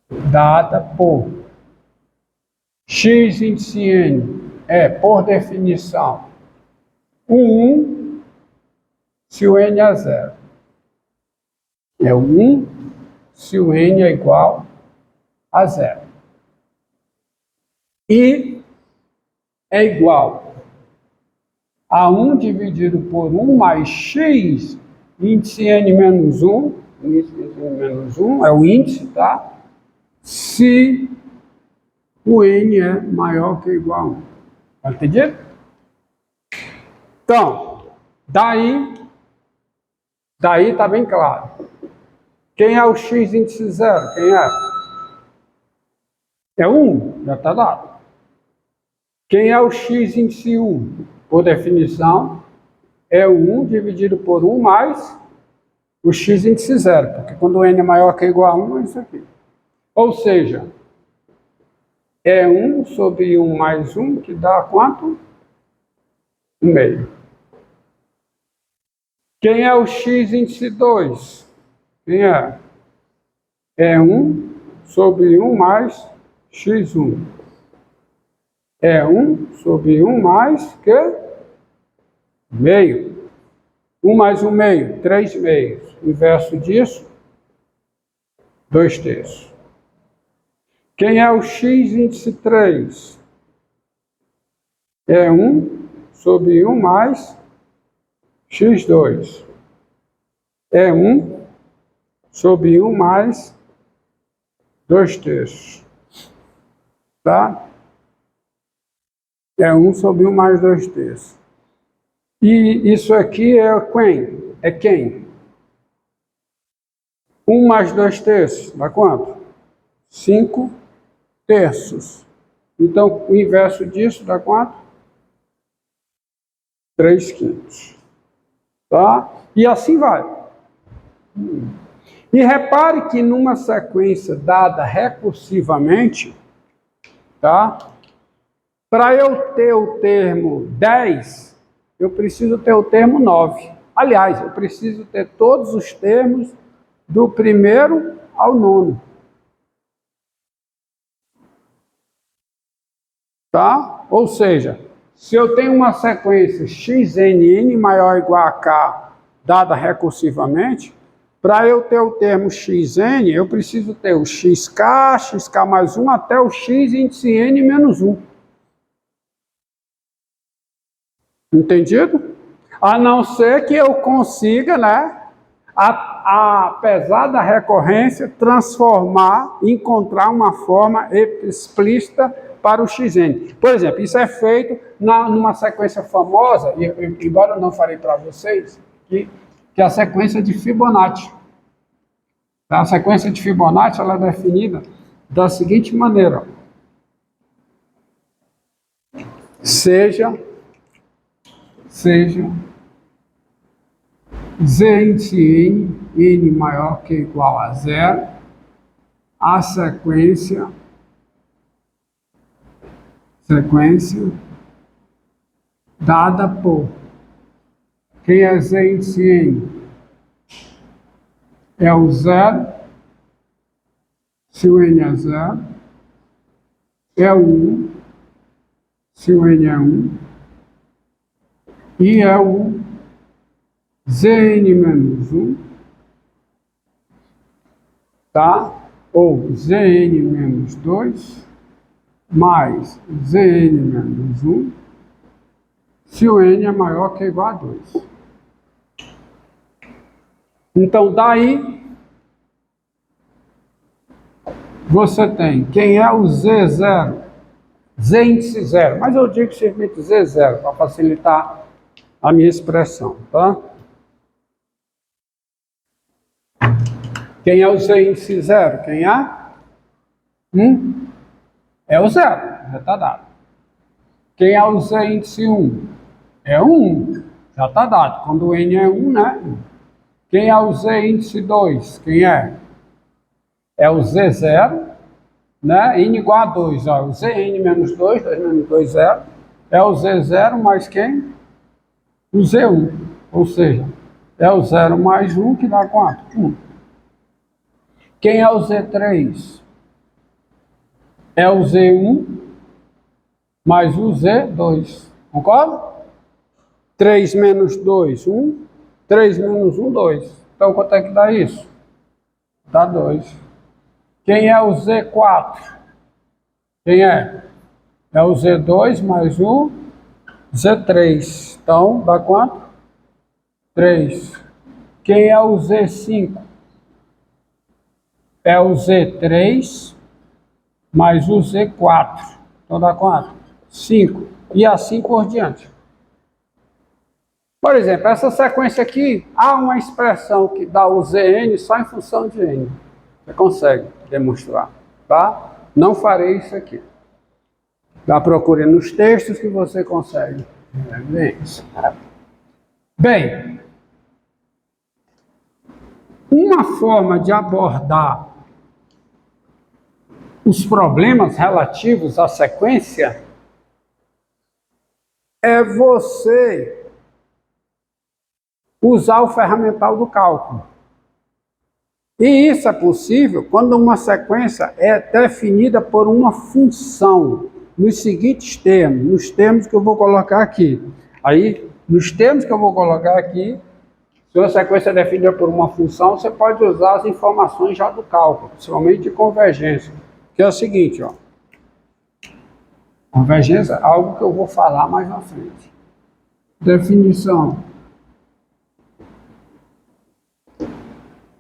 dada por x índice n é, por definição, o 1 se o n é 0. É o 1 se o n é igual a 0. E é igual a 1 dividido por 1 mais x índice n menos 1, índice n menos 1 é o índice, tá? Se o n é maior que ou igual a 1. Tá entendido? Então, daí tá bem claro. Quem é o x índice 0? Quem é? É 1, já está dado. Quem é o x índice 1? Por definição, é o 1 dividido por 1 mais o x índice 0, porque quando o n é maior que ou igual a 1, é isso aqui. Ou seja, é 1 sobre 1 mais 1, que dá quanto? 1/2. Quem é o x índice 2? Quem é? É 1 sobre 1 mais x1. É 1 sobre 1 mais que? Meio. 1 mais 1 meio, 3 meios. Inverso disso, 2 terços. Quem é o x índice 3? É 1 sobre 1 mais x2. É 1 sobre 1 mais 2 terços. Tá? É 1 sobre 1 mais 2 terços. E isso aqui é quem? É quem? 1 mais 2 terços, dá quanto? 5 terços. Então, o inverso disso dá quanto? 3 quintos. Tá? E assim vai. E repare que numa sequência dada recursivamente, tá? Para eu ter o termo 10, eu preciso ter o termo 9. Aliás, eu preciso ter todos os termos do primeiro ao nono. Tá? Ou seja, se eu tenho uma sequência xn maior ou igual a k dada recursivamente, para eu ter o termo xn, eu preciso ter o xk mais 1 até o x índice n menos 1. Entendido? A não ser que eu consiga, né, apesar da recorrência, encontrar uma forma explícita para o xn. Por exemplo, isso é feito numa sequência famosa, embora eu não falei para vocês, que é a sequência de Fibonacci. A sequência de Fibonacci ela é definida da seguinte maneira: seja z índice n maior que ou igual a 0, a sequência dada por quem é z índice n? É o 0, se o n é 0, é o 1, se o n é 1, e é o Zn menos 1, tá? Ou Zn menos 2, mais Zn menos 1, se o n é maior que ou igual a 2. Então, daí, você tem quem é o Z0, Z índice 0, mas eu digo simplesmente Z0, para facilitar a minha expressão, tá? Quem é o Z índice 0? Quem é? É o 0, já está dado. Quem é o Z índice 1? É o 1, já está dado. Quando o n é 1, né? Quem é o Z índice 2? Quem é? É o Z0, né? N igual a 2, ó. O Zn menos 2, 2 menos 2, 0. É o Z0 mais quem? O Z1. Ou seja, é o 0 mais 1 que dá quanto? 1. Quem é o Z3? é o Z1 mais o Z2. Concorda? 3 menos 2, 1. 3 menos 1, 2. Então, quanto é que dá isso? Dá 2. Quem é o Z4? Quem é? É o Z2 mais o Z3. Então, dá quanto? 3. Quem é o Z5? É o Z3 mais o Z4. Então, dá quanto? 5. E assim por diante. Por exemplo, essa sequência aqui, há uma expressão que dá o Zn só em função de n. Você consegue demonstrar, tá? Não farei isso aqui. Vá procurando nos textos que você consegue ver isso. Bem, uma forma de abordar os problemas relativos à sequência é você usar o ferramental do cálculo. E isso é possível quando uma sequência é definida por uma função, nos seguintes termos, nos termos que eu vou colocar aqui. Aí, nos termos que eu vou colocar aqui, se uma sequência é definida por uma função, você pode usar as informações já do cálculo, principalmente de convergência, que é o seguinte, ó. Convergência é algo que eu vou falar mais na frente. Definição.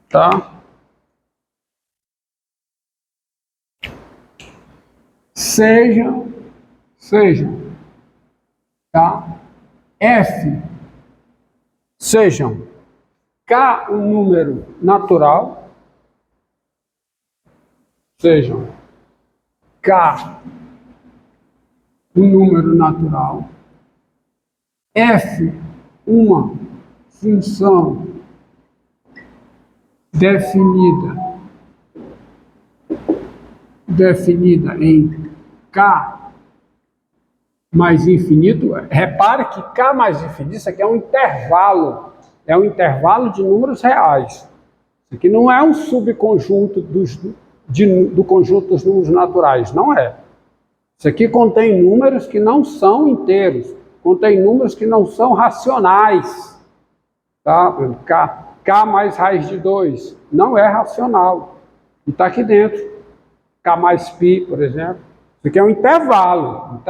Tá? Sejam, tá? F, sejam K um número natural, sejam K um número natural, F uma função definida em K mais infinito. Repare que K mais infinito, isso aqui é um intervalo de números reais. Isso aqui não é um subconjunto do conjunto dos números naturais, não é. Isso aqui contém números que não são inteiros, contém números que não são racionais. Tá? K mais raiz de 2 não é racional. E está aqui dentro. K mais π, por exemplo. Isso aqui é um intervalo,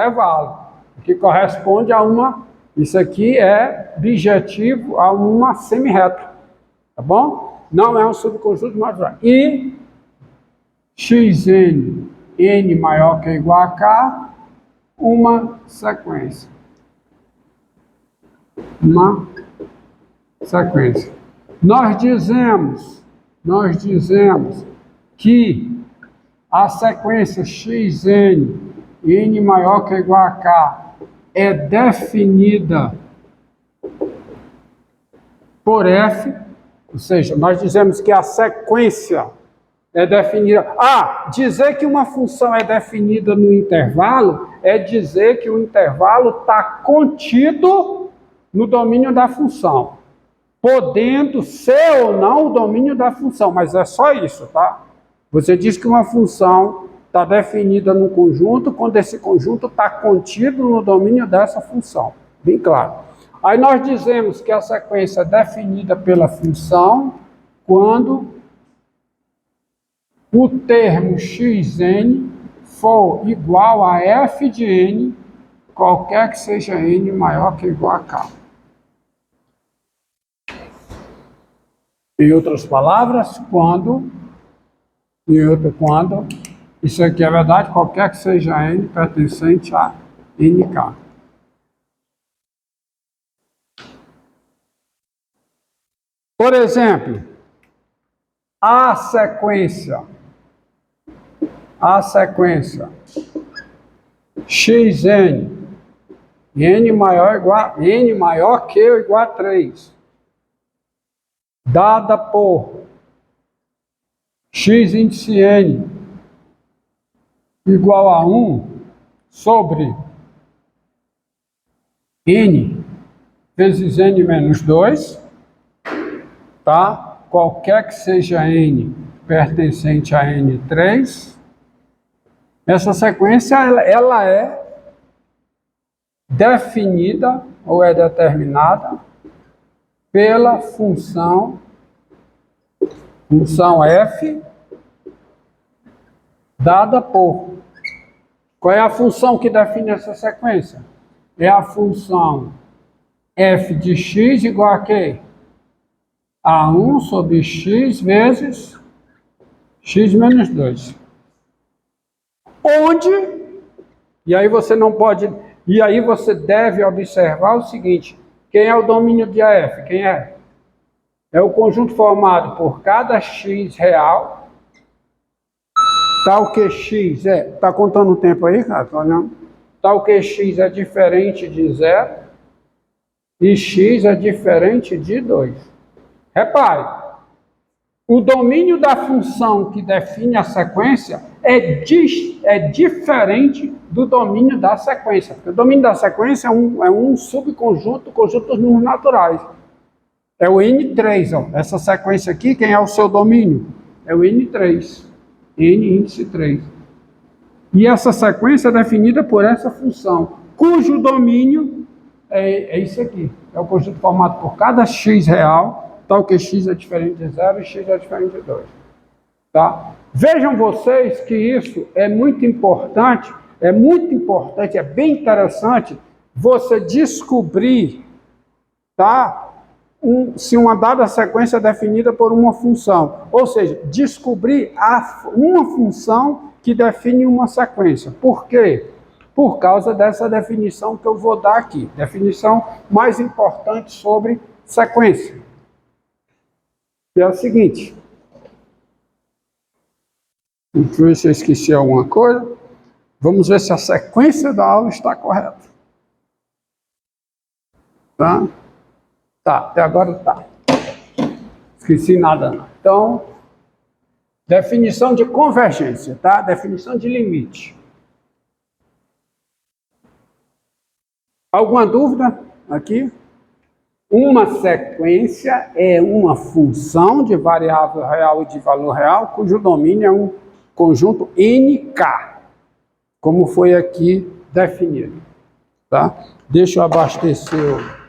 que corresponde a uma, isso aqui é bijetivo a uma semirreta, tá bom? Não é um subconjunto natural. E xn, n maior que ou igual a k, uma sequência. Uma sequência. Nós dizemos que a sequência xn, n maior que ou igual a k, é definida por f, ou seja, nós dizemos que a sequência é definida... dizer que uma função é definida no intervalo é dizer que o intervalo está contido no domínio da função, podendo ser ou não o domínio da função, mas é só isso, tá? Você diz que uma função está definida no conjunto quando esse conjunto está contido no domínio dessa função. Bem claro. Aí nós dizemos que a sequência é definida pela função quando o termo xn for igual a f de n, qualquer que seja n maior que ou igual a k. Em outras palavras, quando isso aqui é verdade, qualquer que seja n pertencente a nk. Por exemplo, a sequência xn, n maior que ou igual a 3, dada por x índice n igual a 1 sobre n vezes n menos 2, tá? Qualquer que seja n pertencente a n3, Essa sequência ela é definida ou é determinada pela função f dada por. Qual é a função que define essa sequência? É a função f de x igual a quê? A 1 sobre x vezes x menos 2. Onde, e aí você não pode, e aí você deve observar o seguinte, quem é o domínio de AF? Quem é? É o conjunto formado por cada x real, tal que x tá contando o tempo aí, cara? Tá olhando? Tal que x é diferente de 0 e x é diferente de 2. Repare, o domínio da função que define a sequência é diferente do domínio da sequência. Porque o domínio da sequência é um subconjunto, conjunto dos números naturais. É o N3, ó. Essa sequência aqui, quem é o seu domínio? É o N3. N índice 3. E essa sequência é definida por essa função, cujo domínio é isso aqui. É o conjunto formado por cada x real, tal que x é diferente de 0 e x é diferente de 2. Tá? Vejam vocês que isso é muito importante, é bem interessante você descobrir, tá? Se uma dada sequência é definida por uma função, ou seja, descobrir uma função que define uma sequência. Por quê? Por causa dessa definição que eu vou dar aqui, definição mais importante sobre sequência. Que é o seguinte, deixa eu ver se eu esqueci alguma coisa. Vamos ver se a sequência da aula está correta. Tá? Tá, até agora tá. Esqueci nada não. Então, definição de convergência, tá? Definição de limite. Alguma dúvida aqui? Uma sequência é uma função de variável real e de valor real, cujo domínio é um conjunto NK, como foi aqui definido. Tá? Deixa eu abastecer o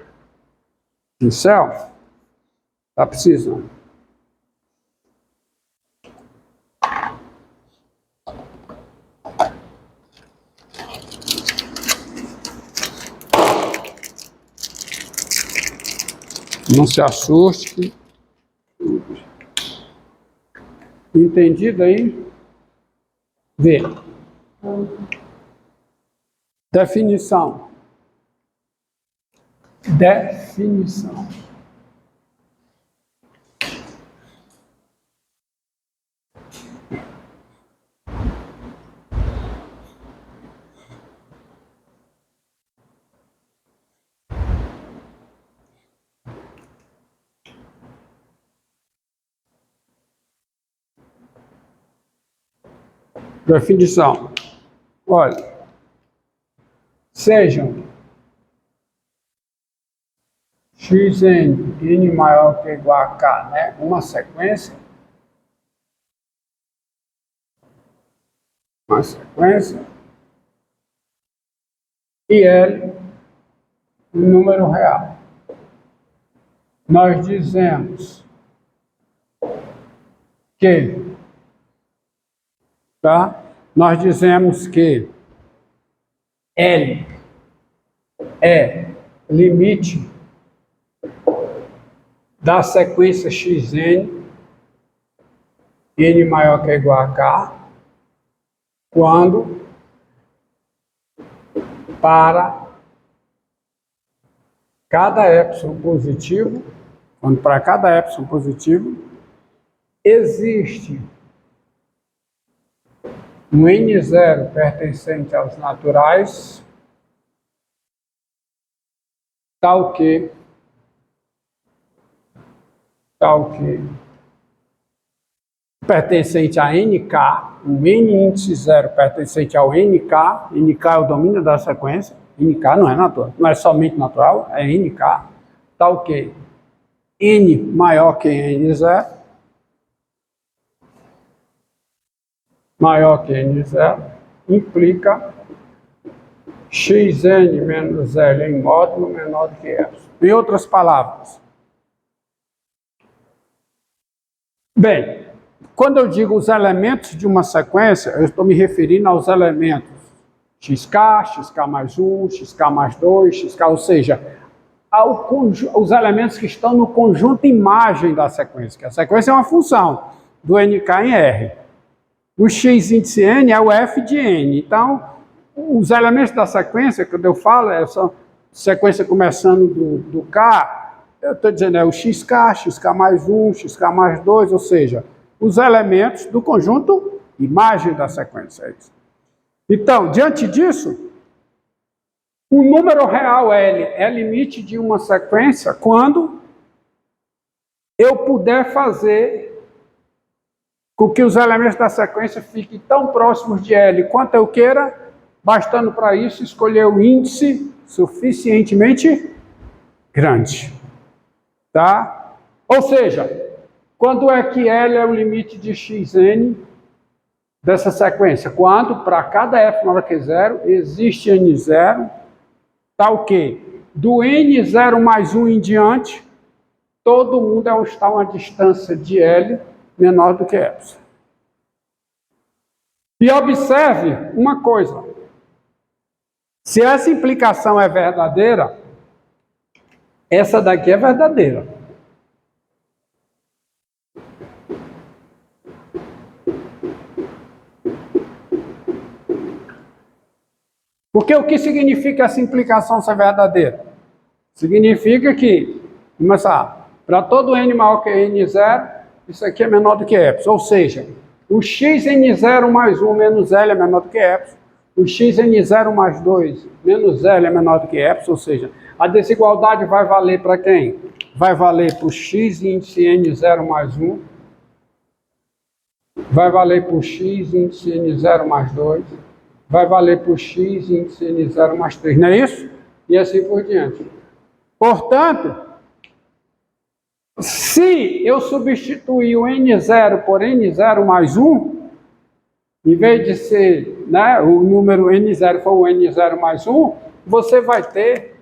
pincel. Tá precisando. Não se assuste. Entendido aí? Vê. Definição. Definição. Definição. Olha, sejam xn, n maior que ou igual a k, né? Uma sequência. E L, um número real. Nós dizemos que, tá? Nós dizemos que L é limite da sequência xn, n maior que ou igual a k, quando para cada epsilon positivo, quando para cada epsilon positivo, existe um N0 pertencente aos naturais, tal que pertencente a NK, um N índice 0 pertencente ao NK, NK é o domínio da sequência, NK não é natural, não é somente natural, é NK, tal que N maior que N0, implica xn menos L em módulo menor do que epsilon. Em outras palavras. Bem, quando eu digo os elementos de uma sequência, eu estou me referindo aos elementos xk, xk mais 1, xk mais 2, xk, ou seja, os elementos que estão no conjunto imagem da sequência, que a sequência é uma função do nk em R. O x índice n é o f de n. Então, os elementos da sequência, quando eu falo, é essa sequência começando do k, eu estou dizendo é o xk, xk mais 1, xk mais 2, ou seja, os elementos do conjunto imagem da sequência. É isso. Então, diante disso, o número real L é limite de uma sequência quando eu puder fazer com que os elementos da sequência fiquem tão próximos de L quanto eu queira, bastando para isso escolher o índice suficientemente grande. Tá? Ou seja, quando é que L é o limite de xn dessa sequência? Quando, para cada f maior que 0, existe n0, tá o quê? Do n0 mais 1 em diante, todo mundo está a uma distância de L menor do que epsilon. E observe uma coisa. Se essa implicação é verdadeira, essa daqui é verdadeira. Porque o que significa essa implicação ser verdadeira? Significa que, começar, para todo n maior que n0, isso aqui é menor do que epsilon. Ou seja, o xn0 mais 1 menos L é menor do que epsilon. O xn0 mais 2 menos L é menor do que epsilon. Ou seja, a desigualdade vai valer para quem? Vai valer para o x índice n0 mais 1. Vai valer para o x índice n0 mais 2. Vai valer para o x índice n0 mais 3. Não é isso? E assim por diante. Portanto, se eu substituir o n0 por n0 mais 1, em vez de ser, né, o número n0 for o n0 mais 1, você vai ter,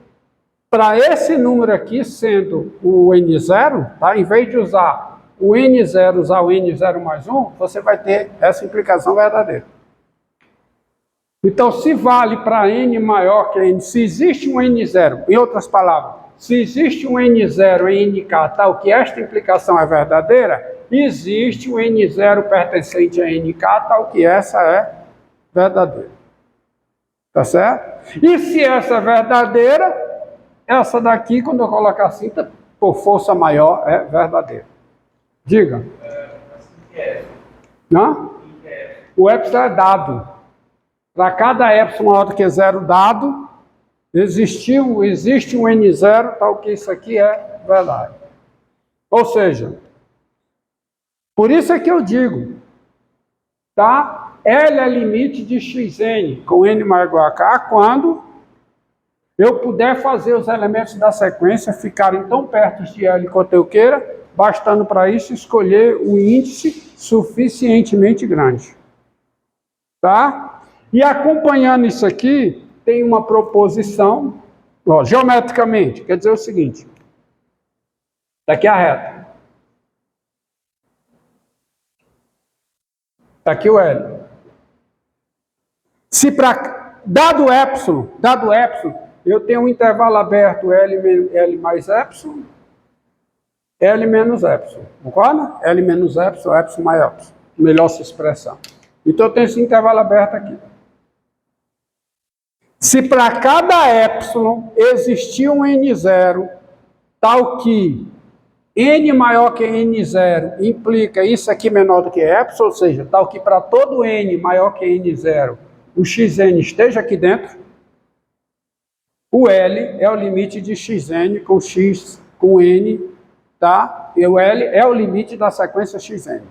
para esse número aqui sendo o n0, tá, em vez de usar o n0, usar o n0 mais 1, você vai ter essa implicação verdadeira. Então, se vale para n maior que n, se existe um n0, em outras palavras, se existe um n0 em nk tal que esta implicação é verdadeira, existe um n0 pertencente a nk tal que essa é verdadeira. Tá certo? E se essa é verdadeira, essa daqui, quando eu colocar assim, por força maior, é verdadeira. Diga. Não? O epsilon é dado. Para cada epsilon maior do que 0 dado, existe um n0, tal que isso aqui é verdade. Ou seja, por isso é que eu digo, tá? L é limite de xn com n maior ou igual a k, quando eu puder fazer os elementos da sequência ficarem tão perto de L quanto eu queira, bastando para isso escolher o índice suficientemente grande. Tá? E acompanhando isso aqui, tem uma proposição, ó, geometricamente, quer dizer o seguinte, daqui a reta. Está aqui o L. Se para dado epsilon, eu tenho um intervalo aberto L mais epsilon, L menos epsilon. Concorda? L menos epsilon, epsilon mais epsilon. Melhor se expressar. Então eu tenho esse intervalo aberto aqui. Se para cada epsilon existir um n0, tal que n maior que n0 implica isso aqui menor do que epsilon, ou seja, tal que para todo n maior que n0, o xn esteja aqui dentro, o L é o limite de xn com x com n, tá? E o L é o limite da sequência xn.